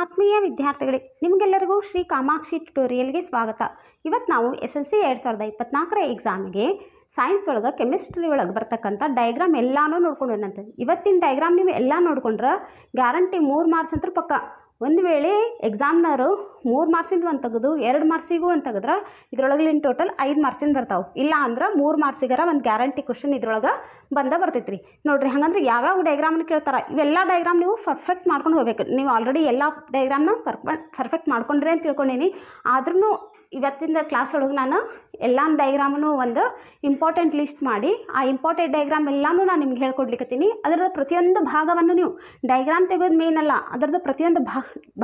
ಆತ್ಮೀಯ ವಿದ್ಯಾರ್ಥಿಗಳಿಗೆ ನಿಮಗೆಲ್ಲರಿಗೂ ಶ್ರೀ ಕಾಮಾಕ್ಷಿ ಟ್ಯುಟೋರಿಯಲ್ಗೆ ಸ್ವಾಗತ. ಇವತ್ತು ನಾವು SLC 2024ರ ಎಕ್ಸಾಮ್ಗೆ ಸೈನ್ಸ್ ಒಳಗೆ ಕೆಮಿಸ್ಟ್ರಿ ಒಳಗೆ ಬರ್ತಕ್ಕಂಥ ಡಯಾಗ್ರಾಮ್ ಎಲ್ಲಾನು ನೋಡ್ಕೊಂಡೇನಂತೆ. ಇವತ್ತಿನ ಡಯಾಗ್ರಾಮ್ ನೀವು ಎಲ್ಲ ನೋಡ್ಕೊಂಡ್ರೆ ಗ್ಯಾರಂಟಿ 3 ಮಾರ್ಕ್ಸ್ ಅಂತ ಪಕ್ಕ. ಒಂದು ವೇಳೆ ಎಕ್ಸಾಮ್ನವರು 3 ಮಾರ್ಕ್ಸಿಂದು ಒಂದು ತೆಗೆದು 2 ಮಾರ್ಕ್ಸಿಗೂ ಒಂದು ತೆಗೆದ್ರೆ ಇದ್ರೊಳಗೆ ಟೋಟಲ್ 5 ಮಾರ್ಕ್ಸಿಂದು ಬರ್ತಾವೆ. ಇಲ್ಲ ಅಂದ್ರೆ 3 ಮಾರ್ಕ್ಸಿಗರ ಒಂದು ಗ್ಯಾರಂಟಿ ಕ್ವಶನ್ ಇದ್ರೊಳಗೆ ಬಂದೈತೆ ರೀ. ನೋಡಿರಿ, ಹಾಗಂದ್ರೆ ಯಾವ್ಯಾವ ಡಯಾಗ್ರಾಮ್ನ ಕೇಳ್ತಾರೆ ಇವೆಲ್ಲ ಡಯಾಗ್ರಾಮ್ ನೀವು ಪರ್ಫೆಕ್ಟ್ ಮಾಡ್ಕೊಂಡು ಹೋಗ್ಬೇಕು. ನೀವು ಆಲ್ರೆಡಿ ಎಲ್ಲ ಡಯಾಗ್ರಾಮ್ನ ಪರ್ಫೆಕ್ಟ್ ಮಾಡ್ಕೊಂಡ್ರೆ ಅಂತ ತಿಳ್ಕೊಂಡೀನಿ. ಆದ್ರೂ ಇವತ್ತಿನ ಕ್ಲಾಸ್ ಒಳಗೆ ನಾನು ಎಲ್ಲ ಡಯಾಗ್ರಾಮನ್ನು ಒಂದು ಇಂಪಾರ್ಟೆಂಟ್ ಲಿಸ್ಟ್ ಮಾಡಿ ಆ ಇಂಪಾರ್ಟೆಂಟ್ ಡಯಾಗ್ರಾಮ್ ಎಲ್ಲನೂ ನಾನು ನಿಮ್ಗೆ ಹೇಳ್ಕೊಡ್ಲಿಕ್ಕತ್ತೀನಿ. ಅದರದ್ದು ಪ್ರತಿಯೊಂದು ಭಾಗವನ್ನು ನೀವು ಡಯಾಗ್ರಾಮ್ ತೆಗೆಯೋದು ಮೇನ್ ಅಲ್ಲ, ಅದರದ್ದು ಪ್ರತಿಯೊಂದು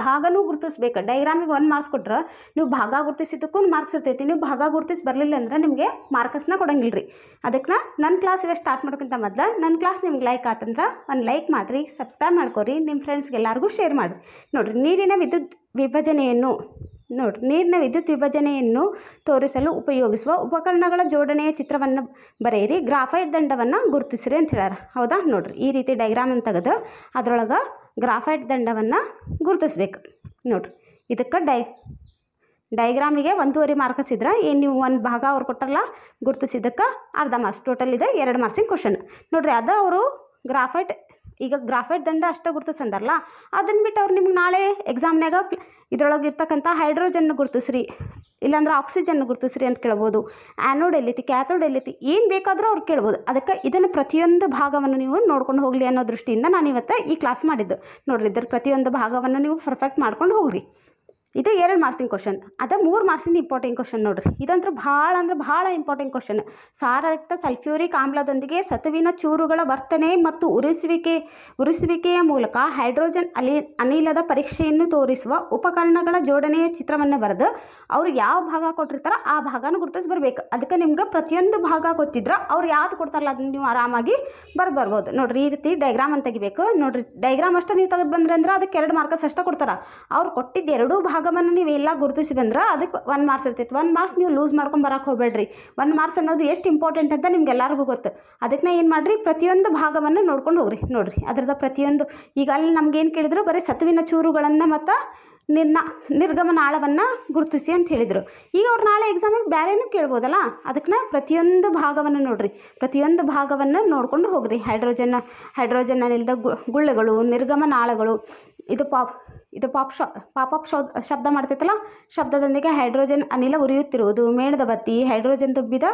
ಭಾಗನೂ ಗುರುತಿಸ್ಬೇಕು. ಡಯಾಗ್ರಾಮಿಗೆ 1 ಮಾರ್ಕ್ಸ್ ಕೊಟ್ರೆ ನೀವು ಭಾಗ ಗುರುತಿಸಿದ್ದಕ್ಕೂ ಮಾರ್ಕ್ಸ್ ಇರ್ತೈತಿ. ನೀವು ಭಾಗ ಗುರುತಿಸಿ ಬರಲಿಲ್ಲ ಅಂದ್ರೆ ನಿಮಗೆ ಮಾರ್ಕ್ಸ್ನ ಕೊಡಂಗಿಲ್ಲ ರೀ. ಅದಕ್ಕೆ ನನ್ನ ಕ್ಲಾಸ್ ಇವಾಗ ಸ್ಟಾರ್ಟ್ ಮಾಡೋಕ್ಕಿಂತ ಮೊದಲು ನನ್ನ ಕ್ಲಾಸ್ ನಿಮ್ಗೆ ಲೈಕ್ ಆತಂದ್ರೆ ಒಂದು ಲೈಕ್ ಮಾಡಿರಿ, ಸಬ್ಸ್ಕ್ರೈಬ್ ಮಾಡ್ಕೊರಿ, ನಿಮ್ಮ ಫ್ರೆಂಡ್ಸ್ಗೆ ಎಲ್ಲರಿಗೂ ಶೇರ್ ಮಾಡಿರಿ. ನೋಡಿರಿ, ನೀರಿನ ವಿದ್ಯುತ್ ವಿಭಜನೆಯನ್ನು ತೋರಿಸಲು ಉಪಯೋಗಿಸುವ ಉಪಕರಣಗಳ ಜೋಡಣೆಯ ಚಿತ್ರವನ್ನು ಬರೆಯಿರಿ, ಗ್ರಾಫೈಟ್ ದಂಡವನ್ನು ಗುರುತಿಸಿರಿ ಅಂತ ಹೇಳ್ಯಾರ. ಹೌದಾ? ನೋಡಿರಿ, ಈ ರೀತಿ ಡಯಾಗ್ರಾಮ್ ಅಂತ ತೆಗೆದು ಅದರೊಳಗೆ ಗ್ರಾಫೈಟ್ ದಂಡವನ್ನು ಗುರುತಿಸ್ಬೇಕು. ನೋಡಿರಿ, ಇದಕ್ಕೆ ಡಯಾಗ್ರಾಮಿಗೆ 1.5 ಮಾರ್ಕ್ಸ್ ಇದ್ರೆ ಏನು ನೀವು ಒಂದು ಭಾಗ ಅವ್ರು ಕೊಟ್ಟಾರಲ್ಲ ಗುರುತಿಸಿದ್ದಕ್ಕೆ ಅರ್ಧ ಮಾರ್ಕ್ಸ್, ಟೋಟಲ್ ಇದೆ 2 ಮಾರ್ಕ್ಸಿನ ಕ್ವಶನ್. ನೋಡಿರಿ, ಅದು ಅವರು ಗ್ರಾಫೈಟ್ ದಂಡ ಅಷ್ಟೇ ಗುರುತಿಸಂದಾರಲ್ಲ, ಅದನ್ನು ಬಿಟ್ಟು ಅವ್ರು ನಿಮ್ಗೆ ನಾಳೆ ಎಕ್ಸಾಮ್ನಾಗ ಇದ್ರೊಳಗೆ ಇರ್ತಕ್ಕಂಥ ಹೈಡ್ರೋಜನ್ ಗುರುತಿಸ್ರಿ, ಇಲ್ಲಾಂದ್ರೆ ಆಕ್ಸಿಜನ್ ಗುರುತಿಸ್ರಿ ಅಂತ ಕೇಳ್ಬೋದು. ಆ್ಯನೋಡ್ ಎಲ್ಲೈತಿ, ಕ್ಯಾಥೋಡ್ ಎಲ್ಲೈತಿ, ಏನು ಬೇಕಾದರೂ ಅವ್ರು ಕೇಳ್ಬೋದು. ಅದಕ್ಕೆ ಇದನ್ನು ಪ್ರತಿಯೊಂದು ಭಾಗವನ್ನು ನೀವು ನೋಡ್ಕೊಂಡು ಹೋಗಲಿ ಅನ್ನೋ ದೃಷ್ಟಿಯಿಂದ ನಾನು ಇವತ್ತು ಈ ಕ್ಲಾಸ್ ಮಾಡಿದ್ದು. ನೋಡಿರಿ, ಇದರ ಪ್ರತಿಯೊಂದು ಭಾಗವನ್ನು ನೀವು ಪರ್ಫೆಕ್ಟ್ ಮಾಡ್ಕೊಂಡು ಹೋಗ್ರಿ. ಇದು 2 ಮಾರ್ಕ್ಸಿನ ಕ್ವಶನ್. ಅದು 3 ಮಾರ್ಕ್ಸಿಂದ ಇಂಪಾರ್ಟೆಂಟ್ ಕ್ವಶನ್. ನೋಡಿರಿ, ಇದಂತೂ ಭಾಳ ಇಂಪಾರ್ಟೆಂಟ್ ಕ್ವಶನ್. ಸಾರಯುಕ್ತ ಸಲ್ಫ್ಯೂರಿಕ್ ಆಮ್ಲದೊಂದಿಗೆ ಸತುವಿನ ಚೂರುಗಳ ವರ್ತನೆ ಮತ್ತು ಉರಿಸುವಿಕೆಯ ಮೂಲಕ ಹೈಡ್ರೋಜನ್ ಅನಿಲದ ಪರೀಕ್ಷೆಯನ್ನು ತೋರಿಸುವ ಉಪಕರಣಗಳ ಜೋಡಣೆಯ ಚಿತ್ರವನ್ನು ಬರೆದು ಅವ್ರು ಯಾವ ಭಾಗ ಕೊಟ್ಟಿರ್ತಾರೋ ಆ ಭಾಗನ ಗುರುತಿಸಿ ಬರಬೇಕು. ಅದಕ್ಕೆ ನಿಮ್ಗೆ ಪ್ರತಿಯೊಂದು ಭಾಗ ಗೊತ್ತಿದ್ರೆ ಅವ್ರು ಯಾವ್ದು ಕೊಡ್ತಾರಲ್ಲ ಅದನ್ನು ನೀವು ಆರಾಮಾಗಿ ಬರ್ಬೋದು. ನೋಡಿರಿ, ಈ ರೀತಿ ಡಯಾಗ್ರಾಮ್ ಅಂತ ತೆಗಿಬೇಕು. ನೋಡಿರಿ, ಡಯಾಗ್ರಾಮ್ ಅಷ್ಟೇ ನೀವು ತೆಗೆದು ಬಂದ್ರೆ ಅಂದ್ರೆ ಅದಕ್ಕೆ 2 ಮಾರ್ಕ್ಸ್ ಅಷ್ಟೇ ಕೊಡ್ತಾರೆ. ಅವ್ರು ಕೊಟ್ಟಿದ್ದು 2 ಭಾಗವನ್ನು ನೀವು ಎಲ್ಲ ಗುರುತಿಸಿ ಬಂದ್ರೆ ಅದಕ್ಕೆ 1 ಮಾರ್ಕ್ಸ್ ಇರ್ತೈತಿ. 1 ಮಾರ್ಕ್ಸ್ ನೀವು ಲೂಸ್ ಮಾಡ್ಕೊಂಡು ಬರೋಕೆ ಹೋಗಬೇಡ್ರಿ. 1 ಮಾರ್ಕ್ಸ್ ಅನ್ನೋದು ಎಷ್ಟು ಇಂಪಾರ್ಟೆಂಟ್ ಅಂತ ನಿಮ್ಗೆ ಎಲ್ಲರಿಗೂ ಗೊತ್ತು. ಅದಕ್ಕೆ ಏನು ಮಾಡಿರಿ, ಪ್ರತಿಯೊಂದು ಭಾಗವನ್ನು ನೋಡ್ಕೊಂಡು ಹೋಗ್ರಿ. ನೋಡಿರಿ, ಅದರದ ಪ್ರತಿಯೊಂದು ಈಗ ಅಲ್ಲಿ ನಮ್ಗೇನು ಕೇಳಿದ್ರು, ಬರೀ ಸತುವಿನ ಚೂರುಗಳನ್ನು ಮತ್ತು ನಿರ್ಗಮನಾಳವನ್ನು ಗುರುತಿಸಿ ಅಂತ ಹೇಳಿದರು. ಈಗ ಅವ್ರು ನಾಳೆ ಎಕ್ಸಾಮಿಗೆ ಬೇರೆನೂ ಕೇಳ್ಬೋದಲ್ಲ, ಅದಕ್ಕೆ ಪ್ರತಿಯೊಂದು ಭಾಗವನ್ನು ನೋಡಿರಿ, ಪ್ರತಿಯೊಂದು ಭಾಗವನ್ನು ನೋಡ್ಕೊಂಡು ಹೋಗ್ರಿ. ಹೈಡ್ರೋಜನ್ ಅನಿಲದ ಗುಳ್ಳೆಗಳು, ನಿರ್ಗಮನಾಳಗಳು, ಇದು ಪಾಪಪ್ ಶಬ್ದ ಮಾಡ್ತೈತಲ್ಲ, ಶಬ್ದದೊಂದಿಗೆ ಹೈಡ್ರೋಜನ್ ಅನಿಲ ಉರಿಯುತ್ತಿರುವುದು, ಮೇಣದ ಬತ್ತಿ, ಹೈಡ್ರೋಜನ್ ತುಂಬಿದ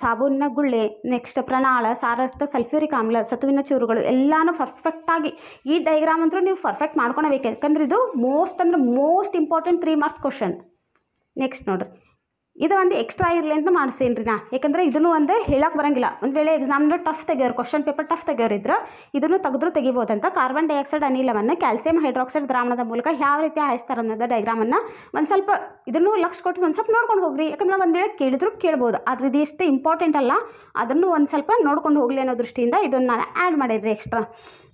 ಸಾಬೂನಿನ ಗುಳ್ಳೆ, ನೆಕ್ಸ್ಟ್ ಪ್ರಣಾಳ, ಸಾರಯುಕ್ತ ಸಲ್ಫ್ಯೂರಿಕ್ ಆಮ್ಲ, ಸತುವಿನ ಚೂರುಗಳು ಎಲ್ಲಾನು ಪರ್ಫೆಕ್ಟಾಗಿ ಈ ಡಯಾಗ್ರಾಮ್ ಅಂತೂ ನೀವು ಪರ್ಫೆಕ್ಟ್ ಮಾಡ್ಕೊಳ್ಬೇಕು. ಯಾಕಂದ್ರೆ ಇದು most important 3 marks question. Next ನೋಡಿರಿ, ಇದು ಒಂದು ಎಕ್ಸ್ಟ್ರಾ ಇರಲಿ ಅಂತ ಮಾಡಿಸೇನ್ರಿ ನಾ. ಯಾಕಂದರೆ ಇದನ್ನು ಒಂದು ಹೇಳಕ್ಕೆ ಬರೋಂಗಿಲ್ಲ. ಒಂದು ವೇಳೆ ಎಕ್ಸಾಮ್ನ ಟಫ್ ತೆಗಿಯೋರು, ಕ್ವಶನ್ ಪೇಪರ್ ಟಫ್ ತೆಗಿಯೋರಿದ್ರೆ ಇದನ್ನು ತೆಗಿಬೋದಂತ. ಕಾರ್ಬನ್ ಡೈಆಕ್ಸೈಡ್ ಅನಿಲವನ್ನು ಕ್ಯಾಲ್ಸಿಯಂ ಹೈಡ್ರಾಕ್ಸೈಡ್ ದ್ರಾವಣದ ಮೂಲಕ ಯಾವ ರೀತಿ ಹಾಯಿಸ್ತಾರೆ ಅನ್ನೋದು ಡಯಾಗ್ರಾಮನ್ನು ಒಂದು ಸ್ವಲ್ಪ ಇದನ್ನು ಲಕ್ಷ ಕೊಟ್ಟು ಒಂದು ಸ್ವಲ್ಪ ನೋಡ್ಕೊಂಡು ಹೋಗ್ರಿ. ಯಾಕಂದ್ರೆ ಒಂದು ವೇಳೆ ಕೇಳಿದ್ರು ಕೇಳ್ಬೋದು, ಆದರೆ ಇದು ಎಷ್ಟು ಇಂಪಾರ್ಟೆಂಟ್ ಅಲ್ಲ, ಅದನ್ನು ಒಂದು ಸ್ವಲ್ಪ ನೋಡ್ಕೊಂಡು ಹೋಗಲಿ ಅನ್ನೋ ದೃಷ್ಟಿಯಿಂದ ಇದನ್ನು ನಾನು ಆ್ಯಡ್ ಮಾಡಿದ್ರಿ ಎಕ್ಸ್ಟ್ರಾ.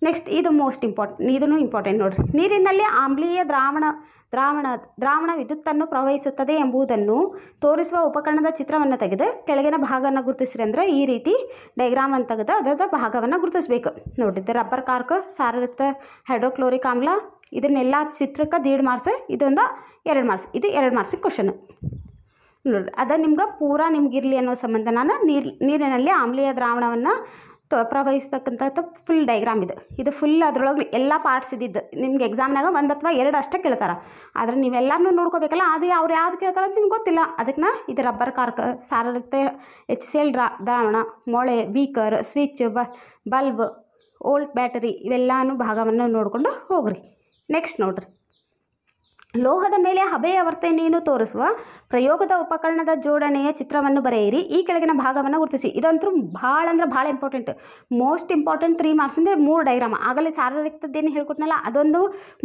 ನೆಕ್ಸ್ಟ್ ಇದು ಮೋಸ್ಟ್ ಇಂಪಾರ್ಟೆಂಟ್, ಇದನ್ನು ಇಂಪಾರ್ಟೆಂಟ್ ನೋಡಿರಿ. ನೀರಿನಲ್ಲಿ ಆಮ್ಲೀಯ ದ್ರಾವಣ ವಿದ್ಯುತ್ತನ್ನು ಪ್ರವಹಿಸುತ್ತದೆ ಎಂಬುದನ್ನು ತೋರಿಸುವ ಉಪಕರಣದ ಚಿತ್ರವನ್ನು ತೆಗೆದು ಕೆಳಗಿನ ಭಾಗವನ್ನು ಗುರುತಿಸ್ರಿ. ಅಂದರೆ ಈ ರೀತಿ ಡಯಾಗ್ರಾಮ್ ಅಂತ ತೆಗೆದು ಅದರ ಭಾಗವನ್ನು ಗುರುತಿಸ್ಬೇಕು. ನೋಡಿದ್ದೆ ರಬ್ಬರ್ ಕಾರ್ಕ್, ಸಾರಯುಕ್ತ ಹೈಡ್ರೋಕ್ಲೋರಿಕ್ ಆಮ್ಲ, ಇದನ್ನೆಲ್ಲ ಚಿತ್ರಕ್ಕೆ 1.5 ಮಾರ್ಕ್ಸ್, ಇದೊಂದು 2 ಮಾರ್ಕ್ಸ್. ಇದು 2 ಮಾರ್ಕ್ಸಿನ ಕ್ವಶನ್. ನೋಡಿರಿ, ಅದು ನಿಮ್ಗೆ ಪೂರಾ ನಿಮ್ಗಿರಲಿ ಅನ್ನೋ ಸಂಬಂಧ ನಾನು ನೀರಿನಲ್ಲಿ ಆಮ್ಲೀಯ ದ್ರಾವಣವನ್ನು ಪ್ರವಹಿಸ್ತಕ್ಕಂಥದ್ದು ಫುಲ್ ಡಯಾಗ್ರಾಮ್ ಇದು ಫುಲ್ ಅದರೊಳಗೆ ಎಲ್ಲ ಪಾರ್ಟ್ಸ್ ಇದ್ದಿದ್ದು. ನಿಮ್ಗೆ ಎಕ್ಸಾಮ್ನಾಗ 1 ಅಥವಾ 2 ಅಷ್ಟೇ ಕೇಳ್ತಾರೆ. ಆದರೆ ನೀವೆಲ್ಲನೂ ನೋಡ್ಕೋಬೇಕಲ್ಲ, ಅದು ಅವ್ರು ಯಾವ್ದು ಕೇಳ್ತಾರೆ ಅಂತ ನಿಮ್ಗೆ ಗೊತ್ತಿಲ್ಲ. ಅದಕ್ಕೆ ಇದು ರಬ್ಬರ್ ಕಾರ್ಕ್, ಸಾರಯುಕ್ತ HCl ದ್ರಾವಣ, ಮೊಳೆ, ಬೀಕರ್, ಸ್ವಿಚ್, ಬಲ್ಬ್, ಓಲ್ಟ್ ಬ್ಯಾಟರಿ ಇವೆಲ್ಲನೂ ಭಾಗವನ್ನು ನೋಡಿಕೊಂಡು ಹೋಗ್ರಿ. ನೆಕ್ಸ್ಟ್ ನೋಡಿರಿ, ಲೋಹದ ಮೇಲೆ ಹಬೆಯ ವರ್ತನೆಯನ್ನು ತೋರಿಸುವ ಪ್ರಯೋಗದ ಉಪಕರಣದ ಜೋಡಣೆಯ ಚಿತ್ರವನ್ನು ಬರೆಯಿರಿ, ಈ ಕೆಳಗಿನ ಭಾಗವನ್ನು ಗುರುತಿಸಿ. ಇದಂತೂ ಭಾಳ ಇಂಪಾರ್ಟೆಂಟ್, ಮೋಸ್ಟ್ ಇಂಪಾರ್ಟೆಂಟ್ 3 ಮಾರ್ಕ್ಸ್ ಅಂದರೆ 3 ಡಯಾಗ್ರಾಮ್. ಆಗಲೇ ಸಾರಯುಕ್ತದ್ದೇನು ಹೇಳ್ಕೊಟ್ನಲ್ಲ ಅದೊಂದು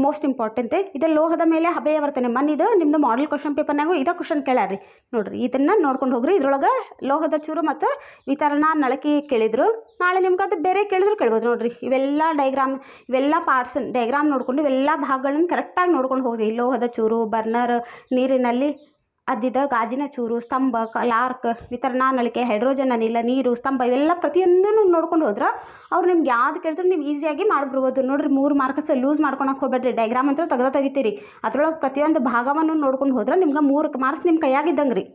ಮೋಸ್ಟ್ ಇಂಪಾರ್ಟೆಂಟ್. ಇದು ಲೋಹದ ಮೇಲೆ ಹಬೆಯ ವರ್ತನೆ, ಇದು ನಿಮ್ಮದು ಮಾಡೆಲ್ ಕ್ವಶನ್ ಪೇಪರ್ನಾಗೂ ಇದೇ ಕ್ವಶನ್ ಕೇಳ್ಯಾರಿ. ನೋಡಿರಿ, ಇದನ್ನು ನೋಡ್ಕೊಂಡು ಹೋಗ್ರಿ. ಇದ್ರೊಳಗೆ ಲೋಹದ ಚೂರು ಮತ್ತು ವಿತರಣಾ ನಳಕಿ ಕೇಳಿದ್ರು, ನಾಳೆ ನಿಮ್ಗೆ ಅದು ಬೇರೆ ಕೇಳಿದ್ರು ಕೇಳ್ಬೋದು. ನೋಡಿರಿ, ಇವೆಲ್ಲ ಪಾರ್ಟ್ಸ್ ಡಯಾಗ್ರಾಮ್ ನೋಡ್ಕೊಂಡು ಇವೆಲ್ಲ ಭಾಗಗಳನ್ನು ಕರೆಕ್ಟಾಗಿ ನೋಡ್ಕೊಂಡು ಹೋಗ್ರಿ. ಲೋಹದ ಚೂರು, ಬರ್ನರ್, ನೀರಿನಲ್ಲಿ ಅದ್ದಿದ ಗಾಜಿನ ಚೂರು, ಸ್ತಂಭ, ಲಾರ್ಕ್, ವಿತರಣಾ ನಳಿಕೆ, ಹೈಡ್ರೋಜನ್ ಅನಿಲ, ನೀರು, ಸ್ತಂಭ ಇವೆಲ್ಲ ಪ್ರತಿಯೊಂದನ್ನು ನೋಡ್ಕೊಂಡು ಹೋದ್ರೆ ಅವ್ರು ನಿಮ್ಗೆ ಯಾವ್ದು ಕೇಳಿದ್ರು ನೀವು ಈಸಿಯಾಗಿ ಮಾಡಿಬಿಡ್ಬೋದು. ನೋಡಿರಿ 3 ಮಾರ್ಕ್ಸ್ ಲೂಸ್ ಮಾಡ್ಕೊಳಕ್ಕೆ ಹೋಗ್ಬೇಡ್ರಿ. ಡೈಗ್ರಾಮ್ ಅಂತೂ ತೆಗಿತೀರಿ, ಅದ್ರೊಳಗೆ ಪ್ರತಿಯೊಂದು ಭಾಗವನ್ನು ನೋಡ್ಕೊಂಡು ಹೋದ್ರೆ ನಿಮ್ಗೆ 3 ಮಾರ್ಕ್ಸ್ ನಿಮ್ಮ ಕೈಯಾಗಿದ್ದಂಗೆ ರೀ.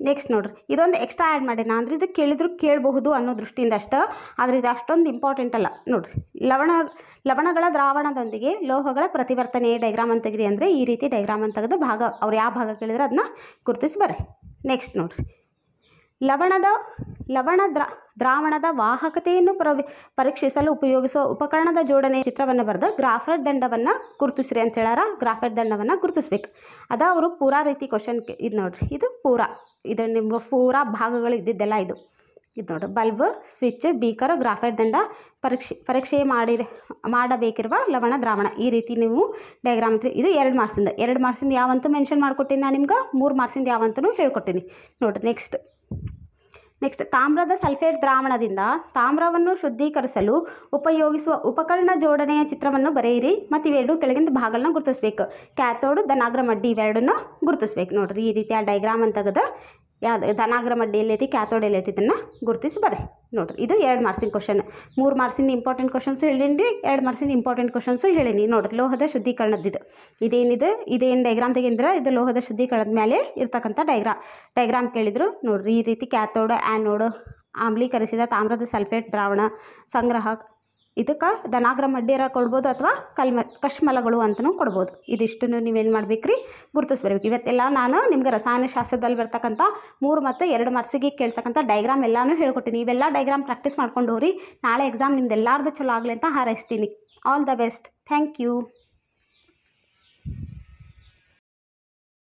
ನೆಕ್ಸ್ಟ್ ನೋಡಿರಿ, ಇದೊಂದು ಎಕ್ಸ್ಟ್ರಾ ಆ್ಯಡ್ ಮಾಡಿನ ಅಂದರೆ ಇದು ಕೇಳಿದ್ರು ಕೇಳಬಹುದು ಅನ್ನೋ ದೃಷ್ಟಿಯಿಂದ ಅಷ್ಟೇ, ಆದರೆ ಇದು ಅಷ್ಟೊಂದು ಇಂಪಾರ್ಟೆಂಟ್ ಅಲ್ಲ. ನೋಡಿರಿ, ಲವಣಗಳ ದ್ರಾವಣದೊಂದಿಗೆ ಲೋಹಗಳ ಪ್ರತಿವರ್ತನೆ ಡೈಗ್ರಾಮ್ ಅಂತ ತೆಗಿರಿ ಅಂದರೆ ಈ ರೀತಿ ಡೈಗ್ರಾಮ್ ಅಂತ ತೆಗೆದು ಭಾಗ ಅವ್ರು ಯಾವ ಭಾಗ ಕೇಳಿದ್ರೆ ಅದನ್ನ ಗುರುತಿಸಿ ಬರ್ರಿ. ನೆಕ್ಸ್ಟ್ ನೋಡಿರಿ, ಲವಣ ದ್ರಾವಣದ ವಾಹಕತೆಯನ್ನು ಪರೀಕ್ಷಿಸಲು ಉಪಯೋಗಿಸುವ ಉಪಕರಣದ ಜೋಡಣೆ ಚಿತ್ರವನ್ನು ಬರೆದು ಗ್ರಾಫೈಟ್ ದಂಡವನ್ನು ಗುರುತಿಸ್ರಿ ಅಂತ ಹೇಳಾರ. ಗ್ರಾಫೈಟ್ ದಂಡವನ್ನು ಗುರುತಿಸ್ಬೇಕು. ಅದ ಅವರು ಪೂರಾ ರೀತಿ ಕ್ವಶನ್ ಇದು ನೋಡಿರಿ, ಇದು ಪೂರಾ ಇದು ನಿಮ್ಗೆ ಪೂರಾ ಭಾಗಗಳು ಇದ್ದಿದ್ದೆಲ್ಲ ಇದು ನೋಡಿರಿ. ಬಲ್ಬ್, ಸ್ವಿಚ್, ಬೀಕರ್, ಗ್ರಾಫೈಟ್ ದಂಡ, ಪರೀಕ್ಷೆ ಮಾಡಬೇಕಿರುವ ಲವಣ ದ್ರಾವಣ ಈ ರೀತಿ ನೀವು ಡಯಾಗ್ರಾಮ್ ಅಂತ. ಇದು 2 ಮಾರ್ಕ್ಸಿಂದ ಯಾವಂತೂ ಮೆನ್ಷನ್ ಮಾಡಿಕೊಟ್ಟಿನಿ ನಾನು ನಿಮ್ಗೆ, 3 ಮಾರ್ಕ್ಸಿಂದ ಯಾವಂತೂ ಹೇಳ್ಕೊಟ್ಟಿನಿ ನೋಡಿರಿ. ನೆಕ್ಸ್ಟ್ ತಾಮ್ರದ ಸಲ್ಫೇಟ್ ದ್ರಾವಣದಿಂದ ತಾಮ್ರವನ್ನು ಶುದ್ಧೀಕರಿಸಲು ಉಪಯೋಗಿಸುವ ಉಪಕರಣ ಜೋಡಣೆಯ ಚಿತ್ರವನ್ನು ಬರೆಯಿರಿ ಮತ್ತು ಇವೆರಡು ಕೆಳಗಿನ ಭಾಗಗಳನ್ನ ಗುರುತಿಸ್ಬೇಕು. ಕ್ಯಾಥೋಡ್, ಧನಾಗ್ರ ಮಡ್ಡಿ ಇವೆರಡನ್ನ ಗುರುತಿಸ್ಬೇಕು. ನೋಡಿರಿ, ಈ ರೀತಿ ಆ ಡೈಗ್ರಾಮ್ ಅಂತ ತೆಗೆದು ಯಾವ್ದು ಧನಾಗ್ರ ಮಡ್ಡಿ ಎಲ್ಲೈತಿ, ಕ್ಯಾಥೋಡ್ ಎಲ್ಲೈತಿ ಇದನ್ನು ಗುರುತಿಸಿ ಬರ್ರಿ. ನೋಡಿರಿ, ಇದು 2 ಮಾರ್ಕ್ಸಿನ ಕ್ವಶನ್. 3 ಮಾರ್ಕ್ಸಿಂದ ಇಂಪಾರ್ಟೆಂಟ್ ಕ್ವಶನ್ಸು ಹೇಳೀನಿ, 2 ಮಾರ್ಕ್ಸಿಂದ ಇಂಪಾರ್ಟೆಂಟ್ ಕ್ವಶನ್ಸು ಹೇಳೀನಿ. ನೋಡಿರಿ, ಲೋಹದ ಶುದ್ಧೀಕರಣದ್ದು ಇದೇನು ಡೈಗ್ರಾಮ್ ತೆಗೆಂದ್ರೆ ಇದು ಲೋಹದ ಶುದ್ಧೀಕರಣದ ಮೇಲೆ ಇರ್ತಕ್ಕಂಥ ಡೈಗ್ರಾಮ್ ಕೇಳಿದ್ರು. ನೋಡಿರಿ, ಈ ರೀತಿ ಕ್ಯಾಥೋಡ್, ಆ್ಯನೋಡ್, ಆಮ್ಲೀಕರಿಸಿದ ತಾಮ್ರದ ಸಲ್ಫೇಟ್ ದ್ರಾವಣ ಸಂಗ್ರಹ, ಇದಕ್ಕೆ ಧನಾಗ್ರ ಮಡ್ಡಿಯರ ಕೊಡ್ಬೋದು ಅಥವಾ ಕಶ್ಮಲಗಳು ಅಂತಲೂ ಕೊಡ್ಬೋದು. ಇದಿಷ್ಟನ್ನು ನೀವೇನು ಮಾಡ್ಬೇಕ್ರಿ, ಗುರುತಿಸ್ಬರ್ಬೇಕು. ಇವತ್ತೆಲ್ಲ ನಾನು ನಿಮ್ಗೆ ರಸಾಯನಶಾಸ್ತ್ರದಲ್ಲಿ ಬರ್ತಕ್ಕಂಥ 3 ಮತ್ತು 2 ಮಾರ್ಕ್ಸಿಗೆ ಕೇಳ್ತಕ್ಕಂಥ ಡೈಗ್ರಾಮ್ ಎಲ್ಲನೂ ಹೇಳ್ಕೊಟ್ಟಿನಿ. ಇವೆಲ್ಲ ಡೈಗ್ರಾಮ್ ಪ್ರಾಕ್ಟೀಸ್ ಮಾಡ್ಕೊಂಡು ಹೋಗ್ರಿ. ನಾಳೆ ಎಕ್ಸಾಮ್ ನಿಮ್ದು ಎಲ್ಲಾರ್ದು ಚಲೋ ಆಗಲಿ ಅಂತ ಹಾರೈಸ್ತೀನಿ. All the best. Thank you.